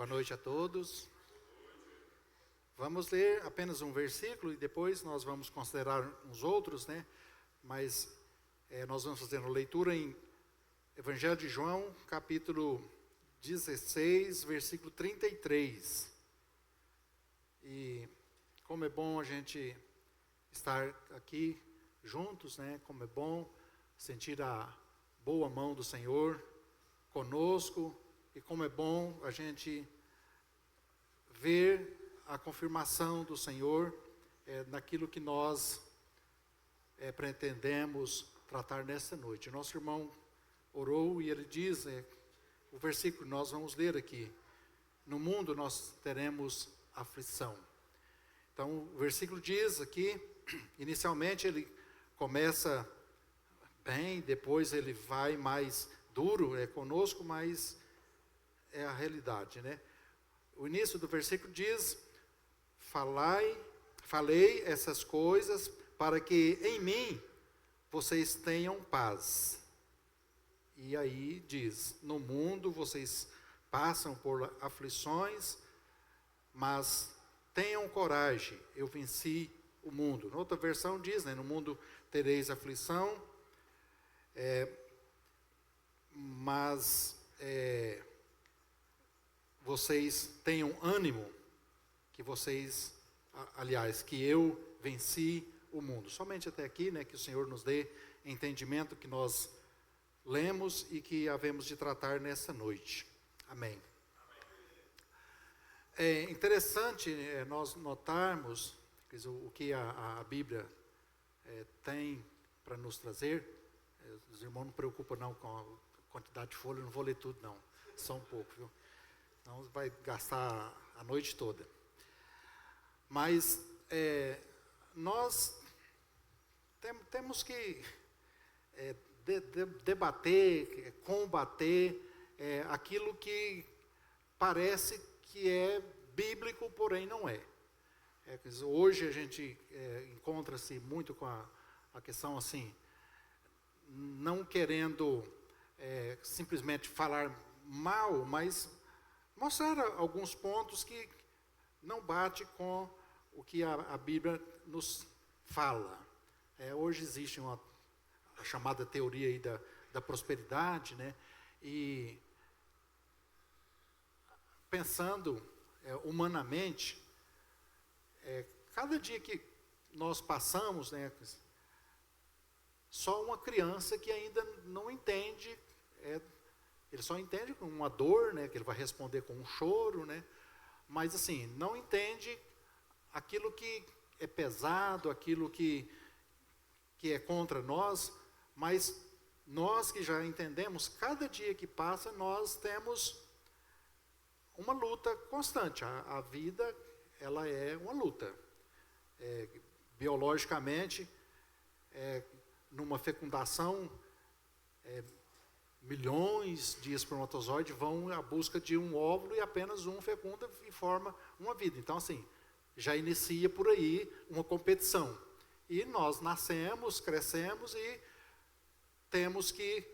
Boa noite a todos. Vamos ler apenas um versículo e depois nós vamos considerar uns outros, né? Mas nós vamos fazer uma leitura em Evangelho de João, capítulo 16, versículo 33. E como é bom a gente estar aqui juntos, né? Como é bom sentir a boa mão do Senhor conosco. E como é bom a gente ver a confirmação do Senhor naquilo que nós pretendemos tratar nesta noite. Nosso irmão orou e ele diz, o versículo que nós vamos ler aqui: no mundo nós teremos aflição. Então o versículo diz aqui, inicialmente ele começa bem, depois ele vai mais duro conosco, mas é a realidade, né? O início do versículo diz: falei essas coisas para que em mim vocês tenham paz. E aí diz: no mundo vocês passam por aflições, mas tenham coragem, eu venci o mundo. Na outra versão diz, né, no mundo tereis aflição, mas vocês tenham ânimo, que eu venci o mundo. Somente até aqui, né, que o Senhor nos dê entendimento que nós lemos e que havemos de tratar nessa noite. Amém. É interessante nós notarmos o que a Bíblia tem para nos trazer. Os irmãos não preocupam não com a quantidade de folha, eu não vou ler tudo não, só um pouco, viu? Não vai gastar a noite toda. Mas nós temos que debater, combater aquilo que parece que é bíblico, porém não é. Hoje a gente encontra-se muito com a questão assim, não querendo simplesmente falar mal, mas mostrar alguns pontos que não bate com o que a Bíblia nos fala. Hoje existe a chamada teoria aí da prosperidade, né? E pensando humanamente, cada dia que nós passamos, né, só uma criança que ainda não entende, ele só entende com uma dor, né, que ele vai responder com um choro, né, mas assim, não entende aquilo que é pesado, aquilo que é contra nós, mas nós que já entendemos, cada dia que passa nós temos uma luta constante. A vida, ela é uma luta. Biologicamente, numa fecundação, milhões de espermatozoides vão à busca de um óvulo e apenas um fecunda e forma uma vida. Então, assim, já inicia por aí uma competição. E nós nascemos, crescemos e temos que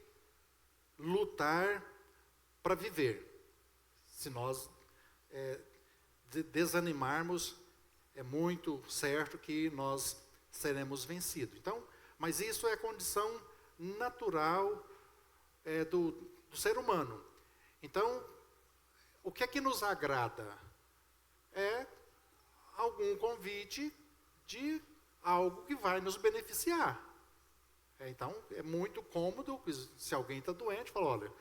lutar para viver. Se nós desanimarmos, é muito certo que nós seremos vencidos. Então, mas isso é condição natural do ser humano. Então, o que é que nos agrada? É algum convite de algo que vai nos beneficiar. Então, é muito cômodo, se alguém está doente, fala, olha,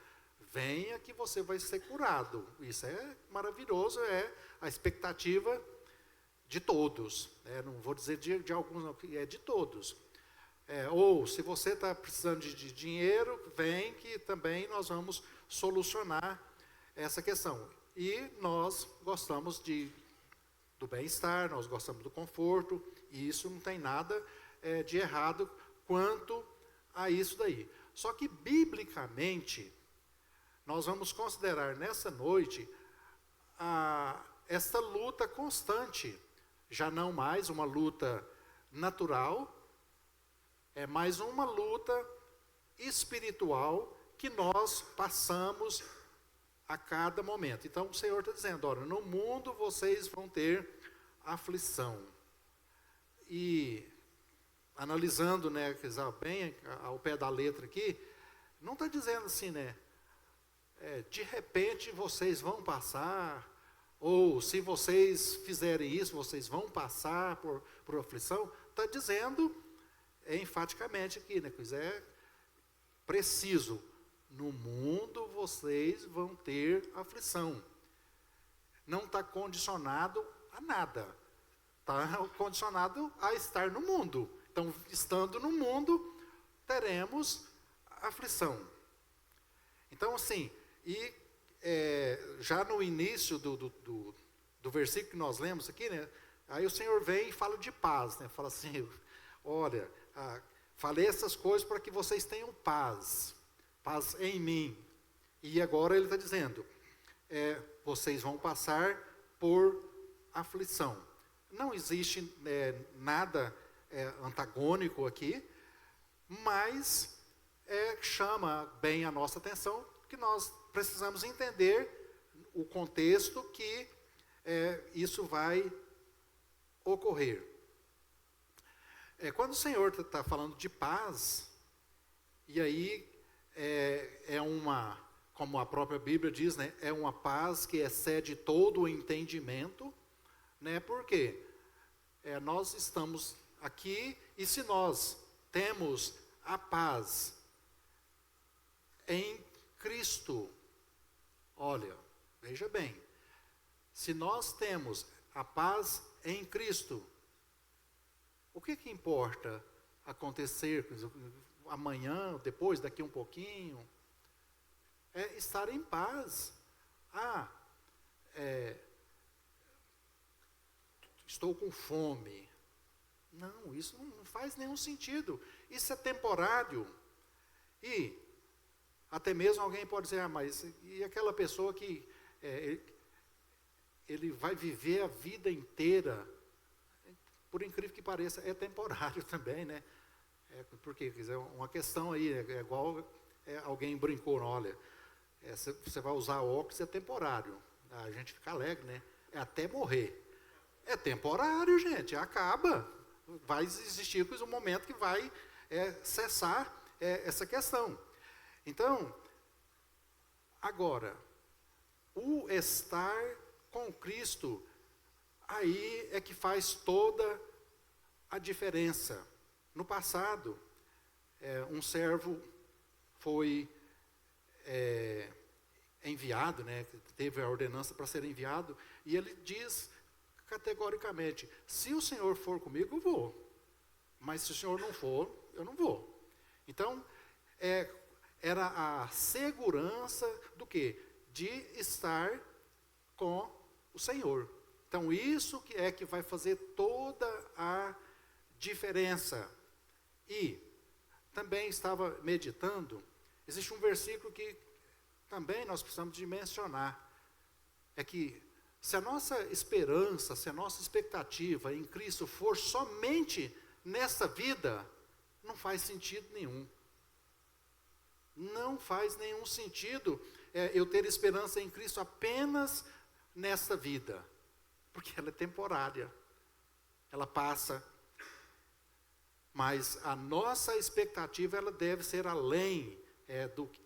venha que você vai ser curado. Isso é maravilhoso, é a expectativa de todos. Não vou dizer de alguns, não, é de todos. Ou, se você está precisando de dinheiro, vem que também nós vamos solucionar essa questão. E nós gostamos do bem-estar, nós gostamos do conforto, e isso não tem nada de errado quanto a isso daí. Só que, biblicamente, nós vamos considerar nessa noite essa luta constante, já não mais uma luta natural, é mais uma luta espiritual que nós passamos a cada momento. Então o Senhor está dizendo, olha, no mundo vocês vão ter aflição. E analisando, né, bem ao pé da letra aqui, não está dizendo assim, né, de repente vocês vão passar, ou se vocês fizerem isso, vocês vão passar por aflição. Está dizendo enfaticamente aqui, né, que é preciso, no mundo vocês vão ter aflição. Não está condicionado a nada, está condicionado a estar no mundo. Então, estando no mundo, teremos aflição. Então, assim, já no início do versículo que nós lemos aqui, né, aí o Senhor vem e fala de paz, né, fala assim, olha, falei essas coisas para que vocês tenham paz em mim. E agora ele está dizendo, vocês vão passar por aflição. Não existe nada antagônico aqui, mas chama bem a nossa atenção que nós precisamos entender o contexto que isso vai ocorrer. Quando o Senhor está falando de paz, e aí como a própria Bíblia diz, né, é uma paz que excede todo o entendimento, né, porque nós estamos aqui, e se nós temos a paz em Cristo, olha, veja bem, se nós temos a paz em Cristo, o que importa acontecer amanhã, depois, daqui um pouquinho? É estar em paz. Estou com fome. Não, isso não faz nenhum sentido. Isso é temporário. E até mesmo alguém pode dizer, mas e aquela pessoa que ele vai viver a vida inteira? Por incrível que pareça, é temporário também, né? Porque uma questão aí, é igual alguém brincou, olha, você vai usar óculos, é temporário. A gente fica alegre, né? É até morrer. É temporário, gente, acaba. Vai existir um momento que vai cessar essa questão. Então, agora, o estar com Cristo, aí é que faz toda a diferença. No passado, um servo foi enviado, né, teve a ordenança para ser enviado, e ele diz categoricamente, se o Senhor for comigo, eu vou. Mas se o Senhor não for, eu não vou. Então, era a segurança do quê? De estar com o Senhor. Então, isso que vai fazer toda a diferença. E também estava meditando, existe um versículo que também nós precisamos de mencionar. É que se a nossa esperança, se a nossa expectativa em Cristo for somente nessa vida, não faz sentido nenhum. Não faz nenhum sentido eu ter esperança em Cristo apenas nessa vida. Porque ela é temporária. Ela passa. Mas a nossa expectativa ela deve ser além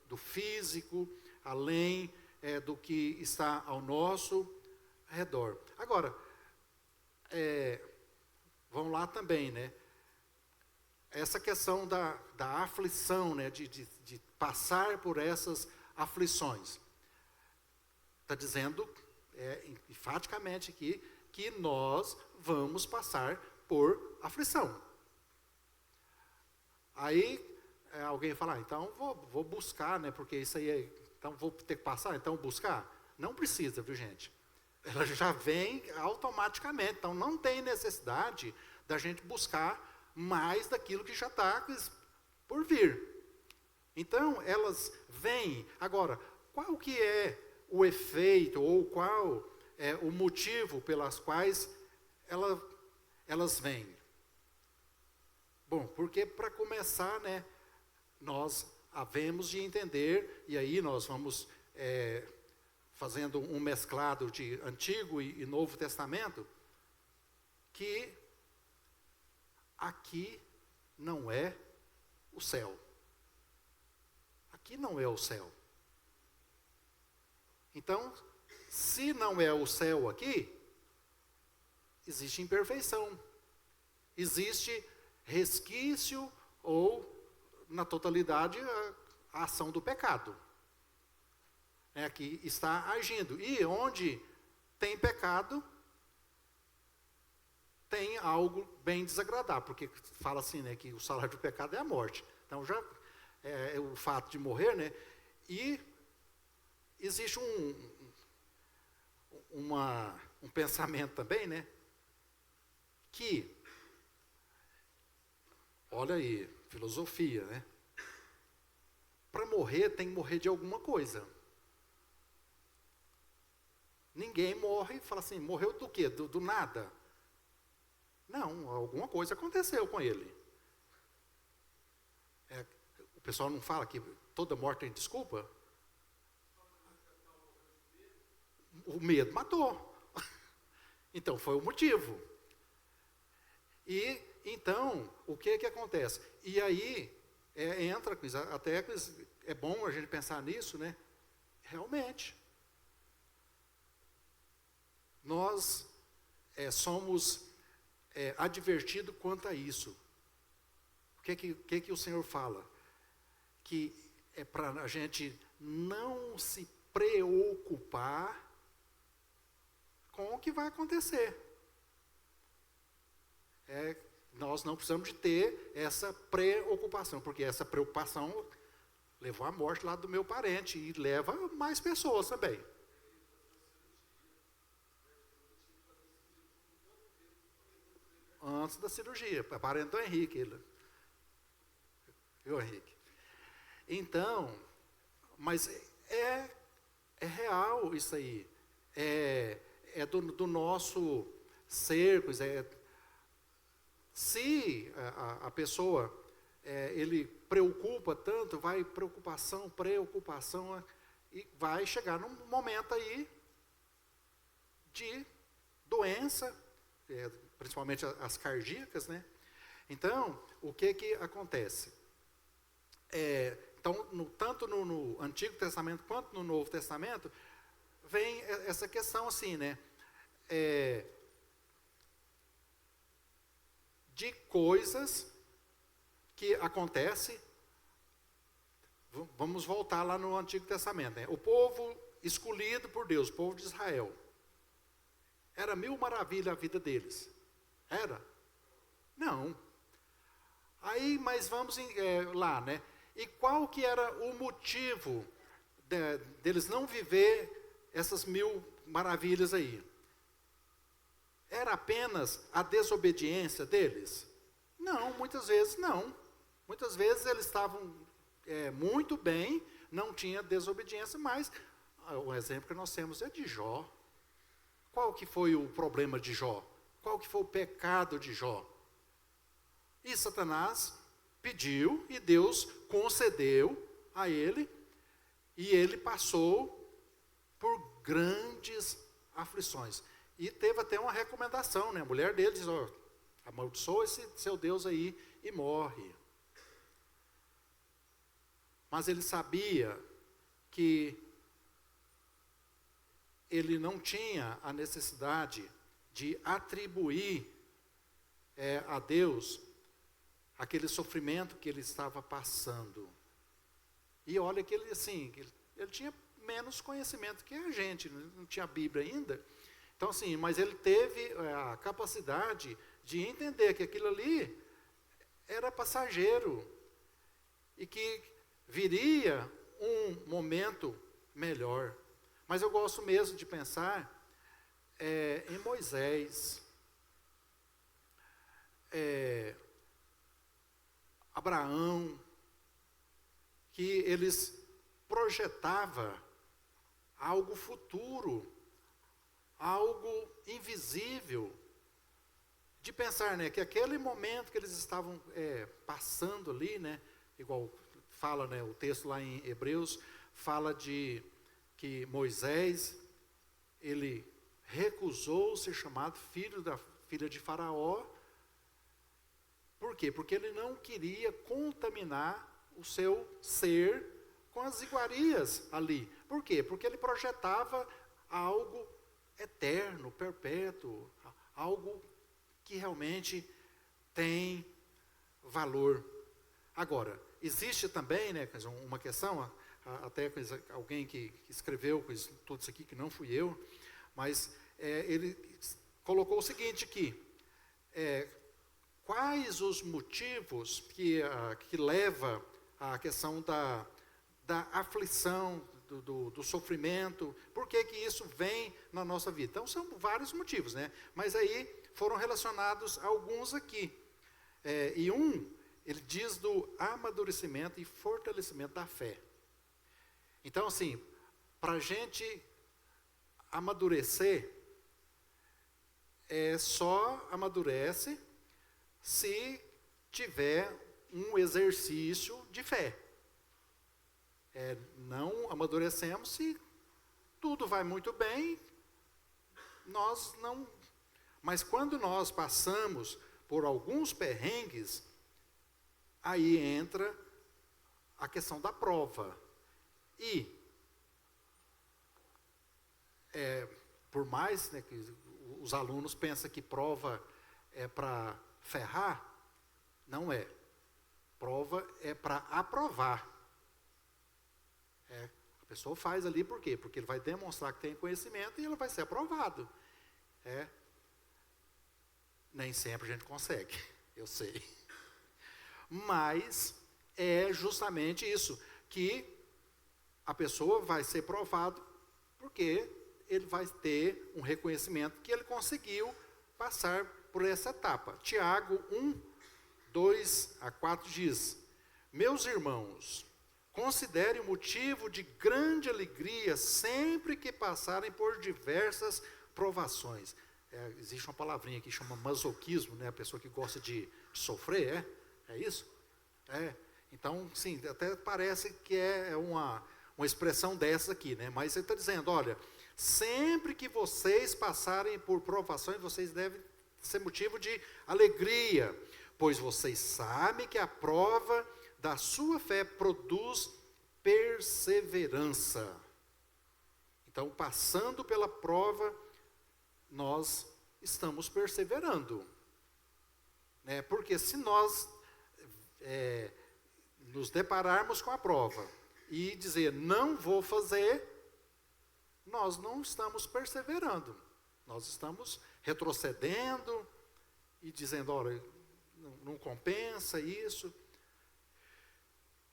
do físico, além do que está ao nosso redor. Agora, vamos lá também, né? Essa questão da aflição, né? De passar por essas aflições. Está dizendo enfaticamente aqui que nós vamos passar por aflição. Aí alguém fala, então vou buscar, né? Porque isso aí então vou ter que passar, então buscar. Não precisa, viu, gente? Ela já vem automaticamente, então não tem necessidade da gente buscar mais daquilo que já está por vir. Então, elas vêm. Agora, qual que é o efeito, ou qual é o motivo pelas quais elas vêm? Bom, porque para começar, né, nós havemos de entender, e aí nós vamos fazendo um mesclado de Antigo e Novo Testamento, que aqui não é o céu. Aqui não é o céu. Então, se não é o céu aqui, existe imperfeição. Existe resquício ou, na totalidade, a ação do pecado. Que está agindo. E onde tem pecado, tem algo bem desagradável. Porque fala assim, né, que o salário do pecado é a morte. Então, já é o fato de morrer, né? E existe um pensamento também, né? Que, olha aí, filosofia, né? Para morrer, tem que morrer de alguma coisa. Ninguém morre e fala assim, morreu do quê? Do nada? Não, alguma coisa aconteceu com ele. O pessoal não fala que toda morte tem desculpa? O medo matou. Então, foi o motivo. E, então, o que acontece? E aí, entra, até é bom a gente pensar nisso, né? Realmente. Nós somos advertidos quanto a isso. O que o Senhor fala? Que é para a gente não se preocupar com o que vai acontecer. Nós não precisamos de ter essa preocupação, porque essa preocupação levou à morte lá do meu parente e leva mais pessoas também. Antes da cirurgia, parente do Henrique. Viu, Henrique? Então, mas é real isso aí. É do nosso cerco. Se a pessoa, ele preocupa tanto, vai preocupação, e vai chegar num momento aí de doença, principalmente as cardíacas, né? Então, o que acontece? Então, tanto no Antigo Testamento quanto no Novo Testamento, vem essa questão assim, né? De coisas que acontecem. Vamos voltar lá no Antigo Testamento, né? O povo escolhido por Deus, o povo de Israel. Era mil maravilhas a vida deles. Era? Não. Aí, mas vamos lá, né? E qual que era o motivo deles não viver essas mil maravilhas aí? Era apenas a desobediência deles? Não, muitas vezes não. Muitas vezes eles estavam muito bem, não tinha desobediência, mas o exemplo que nós temos é de Jó. Qual que foi o problema de Jó? Qual que foi o pecado de Jó? E Satanás pediu e Deus concedeu a ele, e ele passou por grandes aflições. E teve até uma recomendação, né? A mulher dele diz, amaldiçoa esse seu Deus aí e morre. Mas ele sabia que ele não tinha a necessidade de atribuir a Deus aquele sofrimento que ele estava passando. E olha que ele, assim, ele tinha menos conhecimento que a gente, não tinha a Bíblia ainda. Então, assim, mas ele teve a capacidade de entender que aquilo ali era passageiro e que viria um momento melhor. Mas eu gosto mesmo de pensar em Moisés, Abraão, que eles projetavam algo futuro, algo invisível, de pensar, né, que aquele momento que eles estavam passando ali, né, igual fala, né, o texto lá em Hebreus, fala de que Moisés, ele recusou ser chamado filho da filha de Faraó. Por quê? Porque ele não queria contaminar o seu ser com as iguarias ali. Por quê? Porque ele projetava algo eterno, perpétuo, algo que realmente tem valor. Agora, existe também, né, uma questão, até alguém que escreveu tudo isso aqui, que não fui eu, mas ele colocou o seguinte aqui: quais os motivos que leva à questão da aflição, do sofrimento, por que isso vem na nossa vida? Então, são vários motivos, né? Mas aí foram relacionados alguns aqui. Ele diz do amadurecimento e fortalecimento da fé. Então, assim, para a gente amadurecer, só amadurece se tiver um exercício de fé. Não amadurecemos se tudo vai muito bem, nós não. Mas quando nós passamos por alguns perrengues, aí entra a questão da prova. E, por mais, né, que os alunos pensam que prova é para ferrar, não é. Prova é para aprovar. A pessoa faz ali por quê? Porque ele vai demonstrar que tem conhecimento e ele vai ser aprovado. Nem sempre a gente consegue, eu sei. Mas é justamente isso, que a pessoa vai ser provado porque ele vai ter um reconhecimento que ele conseguiu passar por essa etapa. Tiago 1:2-4 diz: meus irmãos, considerem motivo de grande alegria sempre que passarem por diversas provações. Existe uma palavrinha aqui que chama masoquismo, né? A pessoa que gosta de sofrer, é isso? Então, sim, até parece que é uma expressão dessa aqui, né? Mas ele está dizendo, olha, sempre que vocês passarem por provações, vocês devem ser motivo de alegria, pois vocês sabem que a prova da sua fé produz perseverança. Então, passando pela prova, nós estamos perseverando. Né? Porque se nós nos depararmos com a prova e dizer, não vou fazer, nós não estamos perseverando. Nós estamos retrocedendo e dizendo, olha, não compensa isso.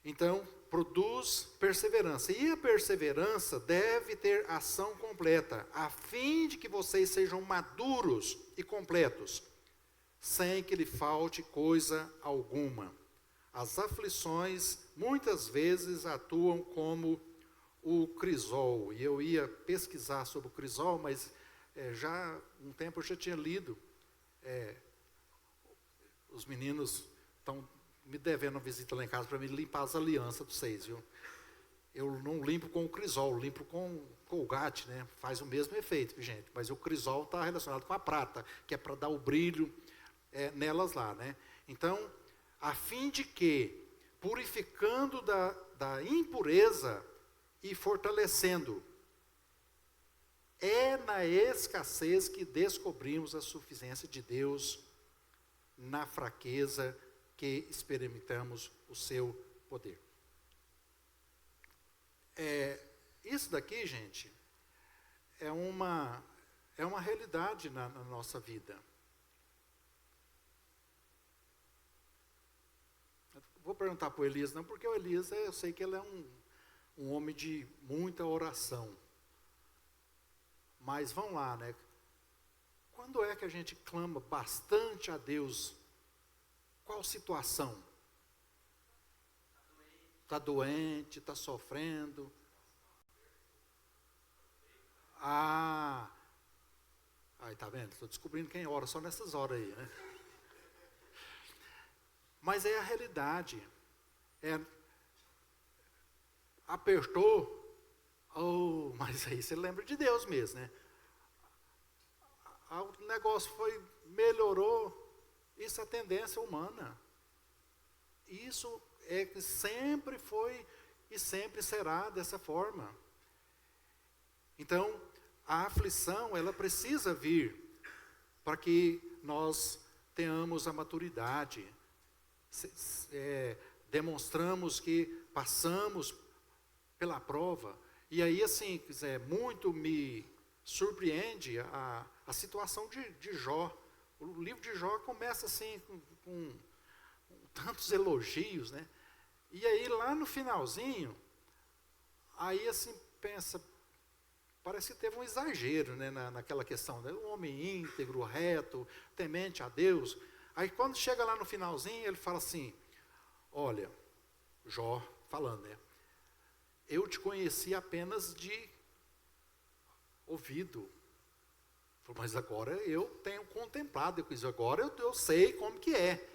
Então, produz perseverança. E a perseverança deve ter ação completa, a fim de que vocês sejam maduros e completos, sem que lhe falte coisa alguma. As aflições, muitas vezes, atuam como o crisol. E eu ia pesquisar sobre o crisol, mas já um tempo eu já tinha lido. Os meninos estão me devendo uma visita lá em casa para me limpar as alianças de vocês, viu? Eu não limpo com o crisol, limpo com Colgate, né? Faz o mesmo efeito, gente. Mas o crisol está relacionado com a prata, que é para dar o brilho nelas lá, né? Então, a fim de que, purificando da impureza e fortalecendo, é na escassez que descobrimos a suficiência de Deus, na fraqueza que experimentamos o seu poder. Isso daqui, gente, é uma realidade na nossa vida. Vou perguntar para o Elias, não, porque o Elias, eu sei que ele é um homem de muita oração. Mas vamos lá, né? Quando é que a gente clama bastante a Deus? Qual situação? Está doente, está sofrendo. Aí tá vendo? Estou descobrindo quem ora só nessas horas aí, né? Mas é a realidade. Apertou, Oh, mas aí você lembra de Deus mesmo, né? O negócio melhorou. Isso é tendência humana. Isso é que sempre foi e sempre será dessa forma. Então, a aflição, ela precisa vir para que nós tenhamos a maturidade. Demonstramos que passamos pela prova. E aí, assim, muito me surpreende a situação de Jó. O livro de Jó começa assim, com tantos elogios, né? E aí, lá no finalzinho, aí assim, pensa, parece que teve um exagero, né, naquela questão, né? Um homem íntegro, reto, temente a Deus. Aí, quando chega lá no finalzinho, ele fala assim, olha, Jó falando, né? Eu te conheci apenas de ouvido. Mas agora eu tenho contemplado, agora eu sei como que é.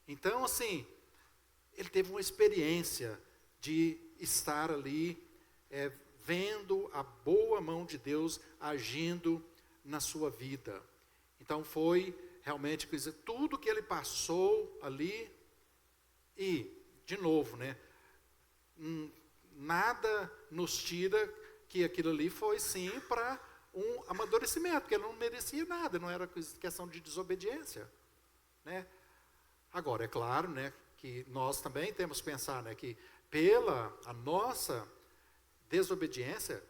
Então, assim, ele teve uma experiência de estar ali, vendo a boa mão de Deus agindo na sua vida. Então, foi realmente, tudo que ele passou ali, e, de novo, né, nada nos tira que aquilo ali foi, sim, para um amadurecimento, porque ele não merecia nada, não era questão de desobediência, né? Agora, é claro, né, que nós também temos que pensar, né, que pela a nossa desobediência,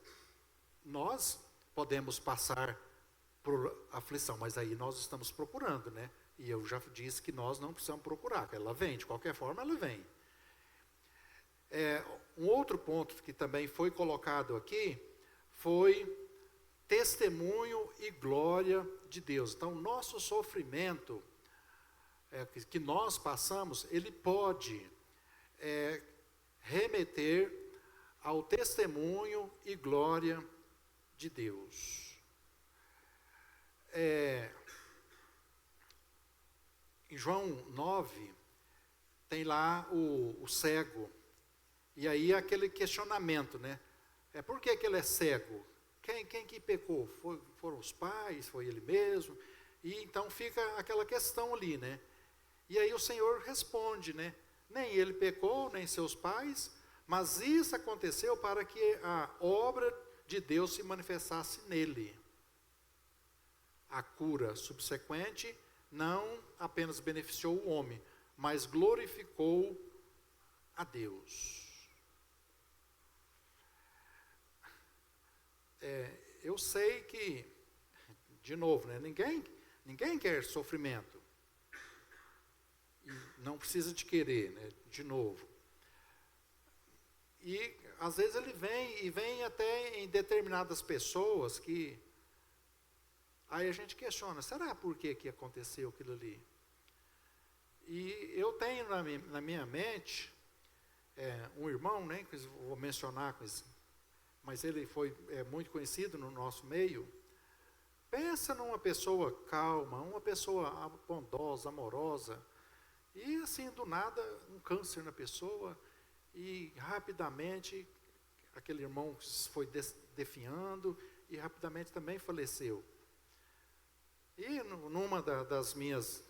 nós podemos passar por aflição, mas aí nós estamos procurando, né? E eu já disse que nós não precisamos procurar, que ela vem, de qualquer forma ela vem. Um outro ponto que também foi colocado aqui, foi testemunho e glória de Deus. Então, nosso sofrimento que nós passamos, ele pode remeter ao testemunho e glória de Deus. Em João 9, tem lá o cego, e aí aquele questionamento, né? Por que ele é cego? Quem que pecou? Foram os pais? Foi ele mesmo? E então fica aquela questão ali, né? E aí o Senhor responde, né? Nem ele pecou, nem seus pais, mas isso aconteceu para que a obra de Deus se manifestasse nele. A cura subsequente não apenas beneficiou o homem, mas glorificou a Deus. Eu sei que, de novo, né, ninguém quer sofrimento. E não precisa de querer, né, de novo. E às vezes ele vem até em determinadas pessoas que aí a gente questiona, será por que aconteceu aquilo ali? E eu tenho na minha mente um irmão, né, que eu vou mencionar, mas ele foi muito conhecido no nosso meio. Pensa numa pessoa calma, uma pessoa bondosa, amorosa, e assim, do nada, um câncer na pessoa, e rapidamente aquele irmão foi definhando, e rapidamente também faleceu. E numa das minhas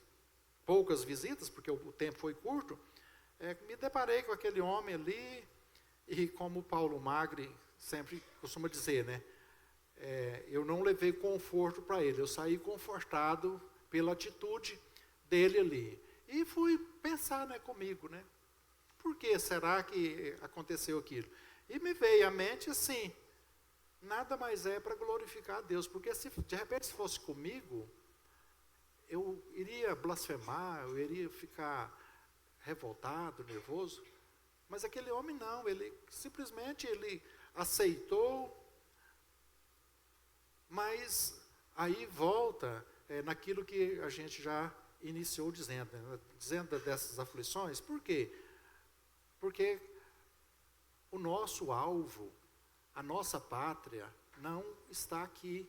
poucas visitas, porque o tempo foi curto, me deparei com aquele homem ali, e como o Paulo Magri sempre costuma dizer, né? Eu não levei conforto para ele, eu saí confortado pela atitude dele ali. E fui pensar, né, comigo, né? Por que será que aconteceu aquilo? E me veio à mente assim, nada mais é para glorificar a Deus, porque se de repente se fosse comigo, eu iria blasfemar, eu iria ficar revoltado, nervoso, mas aquele homem não, ele simplesmente aceitou, mas aí volta naquilo que a gente já iniciou dizendo, né? Dizendo dessas aflições. Por quê? Porque o nosso alvo, a nossa pátria, não está aqui.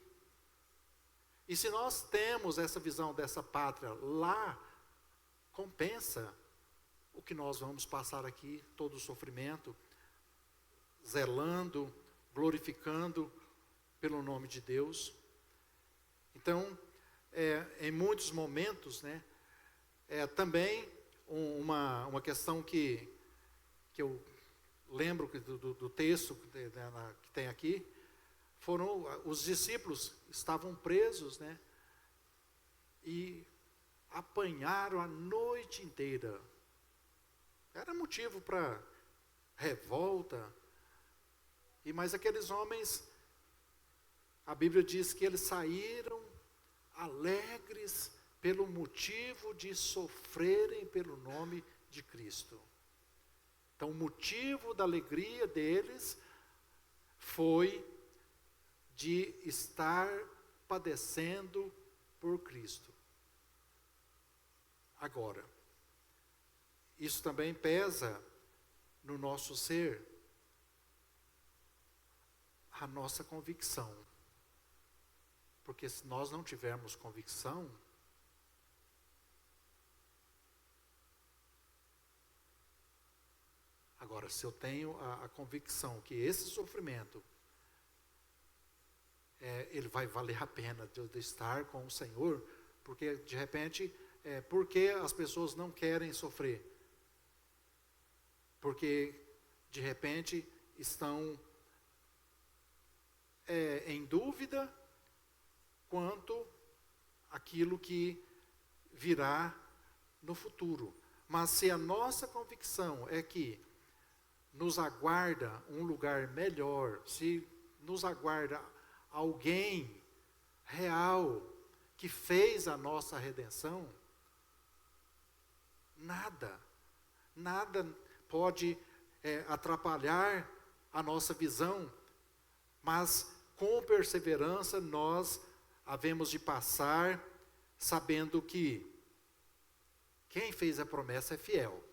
E se nós temos essa visão dessa pátria lá, compensa o que nós vamos passar aqui, todo o sofrimento, zelando glorificando pelo nome de Deus. Então, em muitos momentos, né, também uma questão que eu lembro do texto que tem aqui, foram os discípulos estavam presos, né, e apanharam a noite inteira. Era motivo para revolta. Mas aqueles homens, a Bíblia diz que eles saíram alegres pelo motivo de sofrerem pelo nome de Cristo. Então, o motivo da alegria deles foi de estar padecendo por Cristo. Agora, isso também pesa no nosso ser, a nossa convicção. Porque se nós não tivermos convicção, agora, se eu tenho a convicção que esse sofrimento, ele vai valer a pena de estar com o Senhor, porque de repente, por que as pessoas não querem sofrer? Porque de repente estão em dúvida quanto aquilo que virá no futuro. Mas se a nossa convicção é que nos aguarda um lugar melhor, se nos aguarda alguém real que fez a nossa redenção, nada pode atrapalhar a nossa visão, mas com perseverança nós havemos de passar sabendo que quem fez a promessa é fiel,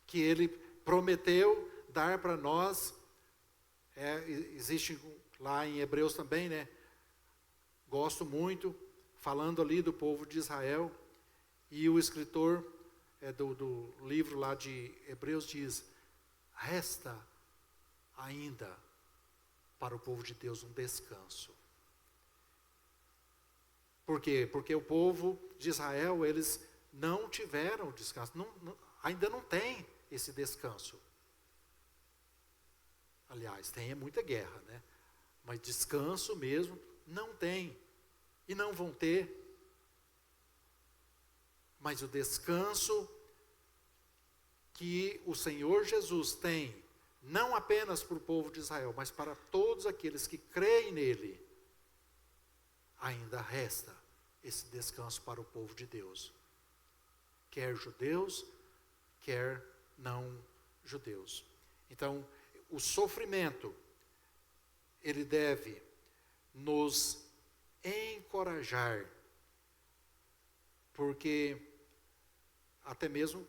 que Ele prometeu dar para nós, existe lá em Hebreus também, né? Gosto muito, falando ali do povo de Israel, e o escritor do livro lá de Hebreus diz, resta ainda para o povo de Deus um descanso. Por quê? Porque o povo de Israel, eles não tiveram descanso, ainda não tem esse descanso. Aliás, tem muita guerra, né? Mas descanso mesmo não tem, e não vão ter. Mas o descanso que o Senhor Jesus tem, não apenas para o povo de Israel, mas para todos aqueles que creem nele, ainda resta esse descanso para o povo de Deus. Quer judeus, quer não judeus. Então, o sofrimento, ele deve nos encorajar, porque até mesmo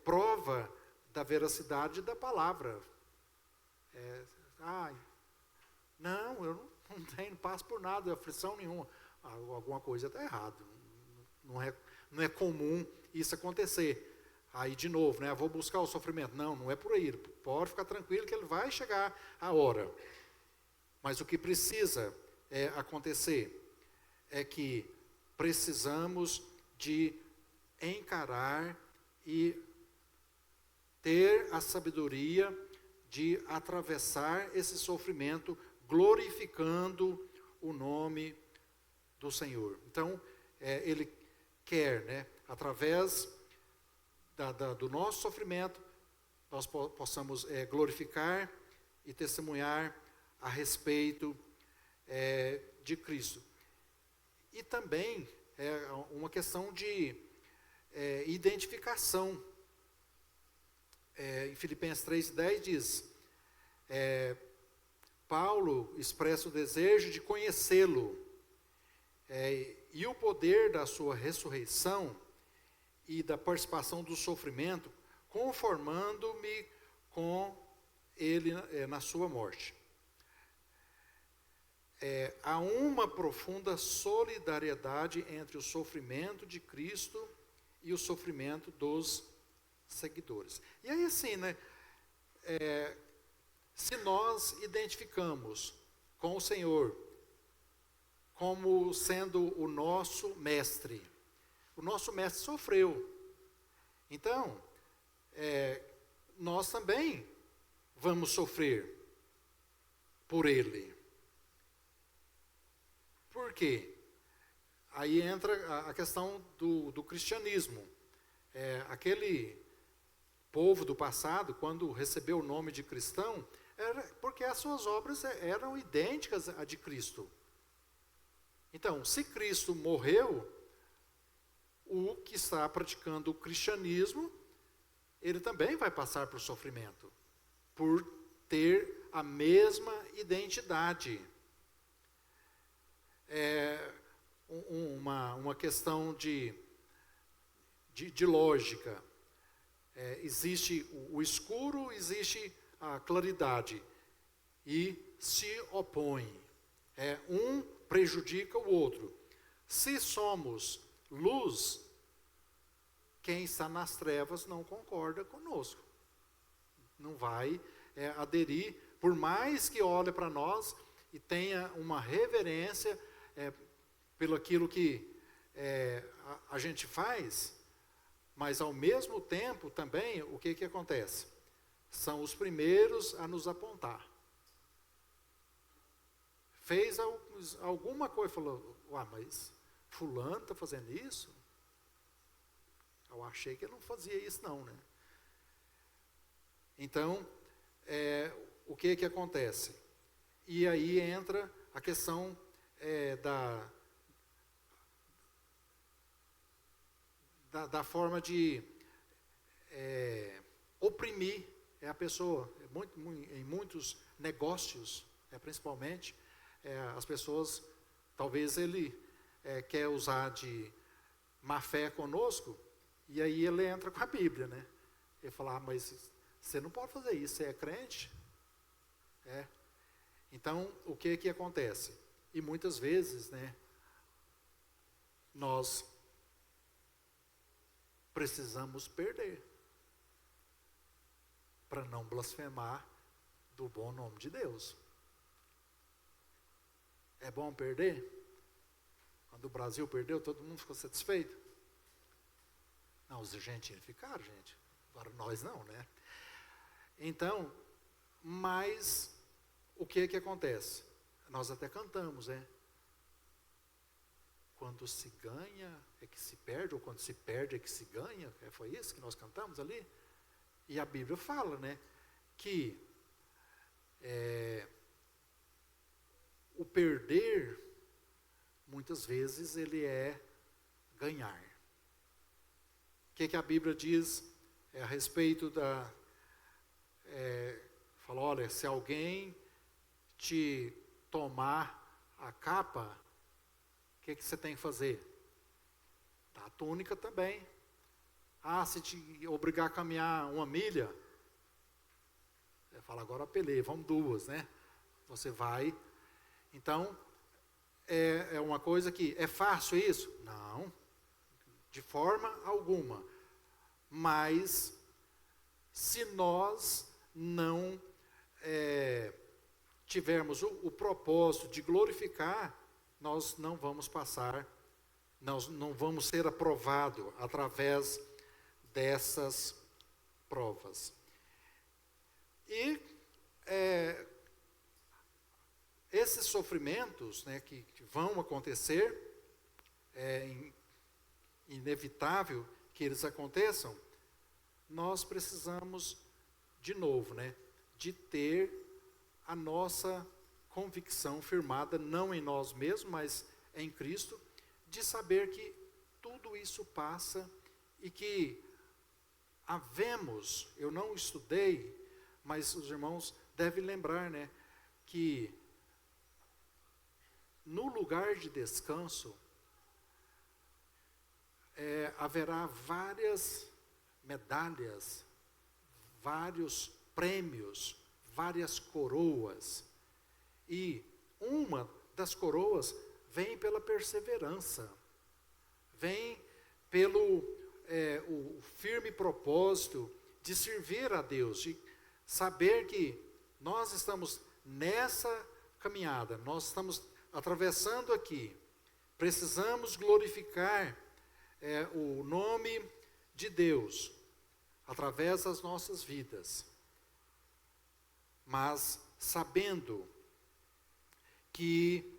prova da veracidade da palavra. Não, eu não tenho paz por nada, aflição nenhuma. Alguma coisa está errada. Não é comum isso acontecer. Aí de novo, né? Vou buscar o sofrimento. Não é por aí. Pode ficar tranquilo que ele vai chegar a hora. Mas o que precisa acontecer é que precisamos de encarar e ter a sabedoria de atravessar esse sofrimento glorificando o nome do Senhor. Então, Ele quer, né, através do nosso sofrimento, nós possamos glorificar e testemunhar a respeito de Cristo. E também uma questão de identificação. Em Filipenses 3:10 diz, Paulo expressa o desejo de conhecê-lo, e o poder da sua ressurreição e da participação do sofrimento, conformando-me com ele na sua morte. Há uma profunda solidariedade entre o sofrimento de Cristo e o sofrimento dos seguidores. E aí assim, né, Se nós identificamos com o Senhor como sendo o nosso mestre sofreu. Então, nós também vamos sofrer por ele. Por quê? Aí entra a questão do cristianismo. Aquele povo do passado, quando recebeu o nome de cristão, era porque as suas obras eram idênticas à de Cristo. Então, se Cristo morreu, o que está praticando o cristianismo, ele também vai passar por sofrimento, por ter a mesma identidade. Uma questão de lógica. Existe o escuro, existe a claridade, e se opõe. Um prejudica o outro. Se somos luz, quem está nas trevas não concorda conosco. Não vai aderir, por mais que olhe para nós e tenha uma reverência pelo aquilo que a gente faz, mas ao mesmo tempo também, o que acontece? São os primeiros a nos apontar. Fez alguma coisa, falou, mas fulano está fazendo isso? Eu achei que ele não fazia isso não, né? Então, o que acontece? E aí entra a questão da forma de oprimir a pessoa. Em muitos negócios, principalmente, as pessoas, talvez ele quer usar de má fé conosco, e aí ele entra com a Bíblia, né? Ele fala, mas você não pode fazer isso, você é crente? Então, o que acontece? E muitas vezes, né, nós precisamos perder para não blasfemar do bom nome de Deus. É bom perder? Quando o Brasil perdeu, todo mundo ficou satisfeito? Não, os argentinos ficaram, gente. Agora nós não, né? Então, mas o que acontece? Nós até cantamos, Quando se ganha é que se perde, ou quando se perde é que se ganha. Foi isso que nós cantamos ali? E a Bíblia fala, que o perder, muitas vezes, ele é ganhar. O que a Bíblia diz a respeito fala, olha, se alguém te tomar a capa, o que você tem que fazer? Dá a túnica também. Se te obrigar a caminhar 1 milha, fala, agora apelei, vamos 2, né? Você vai. Então, é uma coisa que, é fácil isso? Não, de forma alguma. Mas, se nós não tivermos o propósito de glorificar, nós não vamos passar, nós não vamos ser aprovados através dessas provas. E esses sofrimentos, que vão acontecer, inevitável que eles aconteçam, nós precisamos, de novo, de ter a nossa convicção firmada, não em nós mesmos, mas em Cristo, de saber que tudo isso passa e que eu não estudei, mas os irmãos devem lembrar, que no lugar de descanso, haverá várias medalhas, vários prêmios, várias coroas. E uma das coroas vem pela perseverança, vem pelo o firme propósito de servir a Deus, de saber que nós estamos nessa caminhada, nós estamos atravessando aqui, precisamos glorificar o nome de Deus através das nossas vidas, mas sabendo que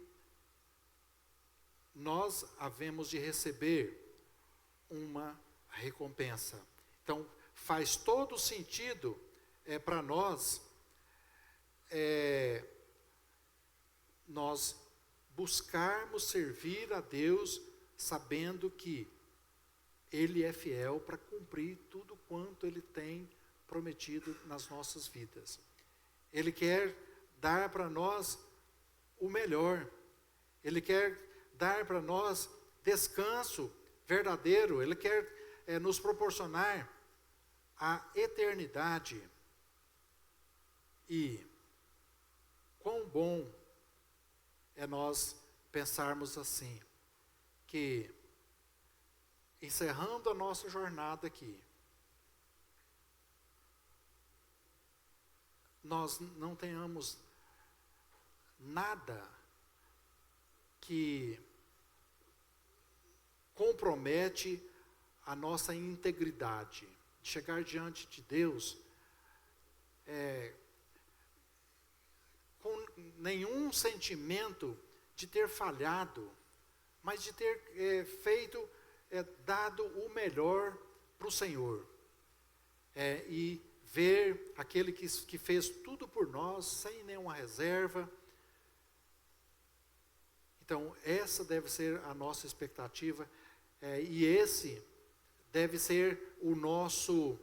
nós havemos de receber uma recompensa. Então, faz todo sentido para nós nós buscarmos servir a Deus sabendo que Ele é fiel para cumprir tudo quanto Ele tem prometido nas nossas vidas. Ele quer dar para nós o melhor. Ele quer dar para nós descanso verdadeiro. Ele quer nos proporcionar a eternidade. E quão bom é nós pensarmos assim, que encerrando a nossa jornada aqui, nós não tenhamos nada que compromete a nossa integridade. Chegar diante de Deus com nenhum sentimento de ter falhado, mas de ter dado o melhor para o Senhor. E ver aquele que fez tudo por nós, sem nenhuma reserva. Então, essa deve ser a nossa expectativa, e esse deve ser o nosso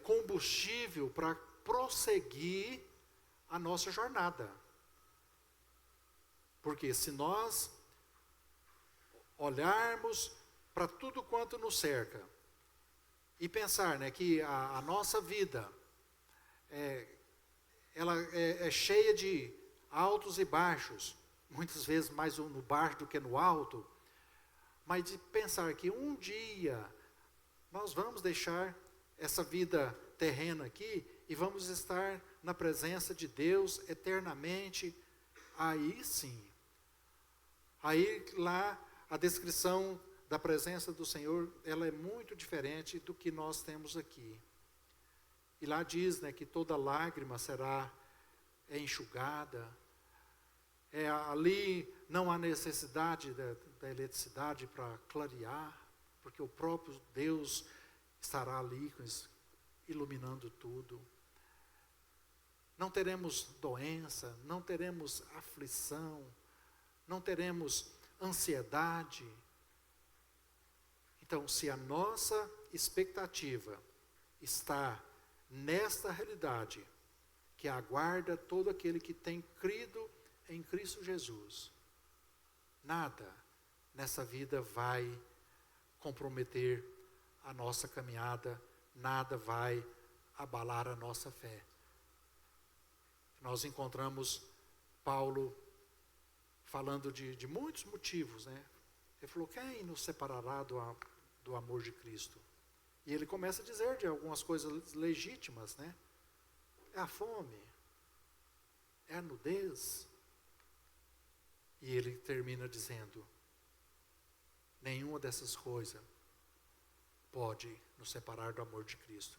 combustível para prosseguir a nossa jornada. Porque se nós olharmos para tudo quanto nos cerca e pensar, que a nossa vida ela é cheia de altos e baixos, muitas vezes mais no baixo do que no alto, mas de pensar que um dia nós vamos deixar essa vida terrena aqui e vamos estar na presença de Deus eternamente. Aí sim, aí lá a descrição da presença do Senhor, ela é muito diferente do que nós temos aqui. E lá diz, que toda lágrima será enxugada. Ali não há necessidade da eletricidade para clarear, porque o próprio Deus estará ali iluminando tudo. Não teremos doença, não teremos aflição, não teremos ansiedade. Então, se a nossa expectativa está nesta realidade, que aguarda todo aquele que tem crido em Cristo Jesus, nada nessa vida vai comprometer a nossa caminhada, nada vai abalar a nossa fé. Nós encontramos Paulo falando de muitos motivos, Ele falou, quem nos separará do amor de Cristo? E ele começa a dizer de algumas coisas legítimas, É a fome, é a nudez. E ele termina dizendo, nenhuma dessas coisas pode nos separar do amor de Cristo.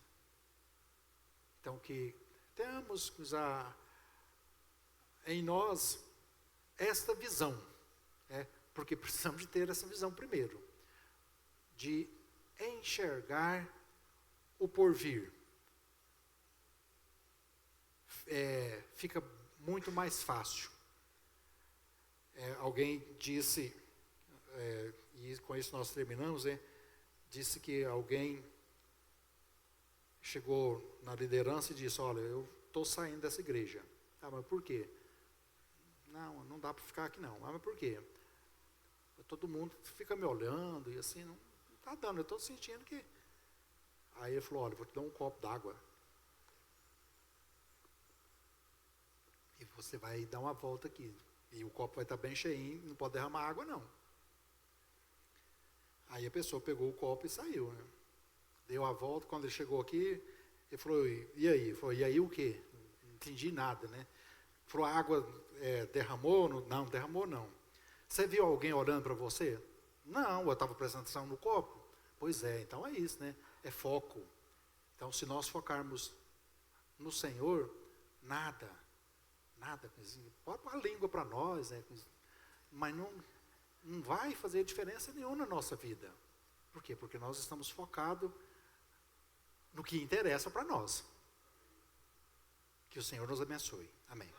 Então que temos que usar em nós esta visão, porque precisamos de ter essa visão primeiro, de enxergar o porvir. Fica muito mais fácil. Alguém disse, e com isso nós terminamos, disse que alguém chegou na liderança e disse, olha, eu estou saindo dessa igreja. Mas por quê? Não dá para ficar aqui não. Mas por quê? Todo mundo fica me olhando e assim, não está dando, eu estou sentindo que... Aí ele falou, olha, vou te dar um copo d'água. E você vai dar uma volta aqui. E o copo vai estar bem cheinho, não pode derramar água não. Aí a pessoa pegou o copo e saiu. Deu a volta, quando ele chegou aqui, ele falou, e aí? Ele falou, e aí o quê? entendi nada, né? Falou, a água derramou? Não, derramou não. Você viu alguém orando para você? Não, eu estava prestando atenção no copo. Pois é, então é isso, né? É foco. Então, se nós focarmos no Senhor, nada, pode pôr a língua para nós, né? Mas não vai fazer diferença nenhuma na nossa vida. Por quê? Porque nós estamos focados no que interessa para nós. Que o Senhor nos abençoe. Amém.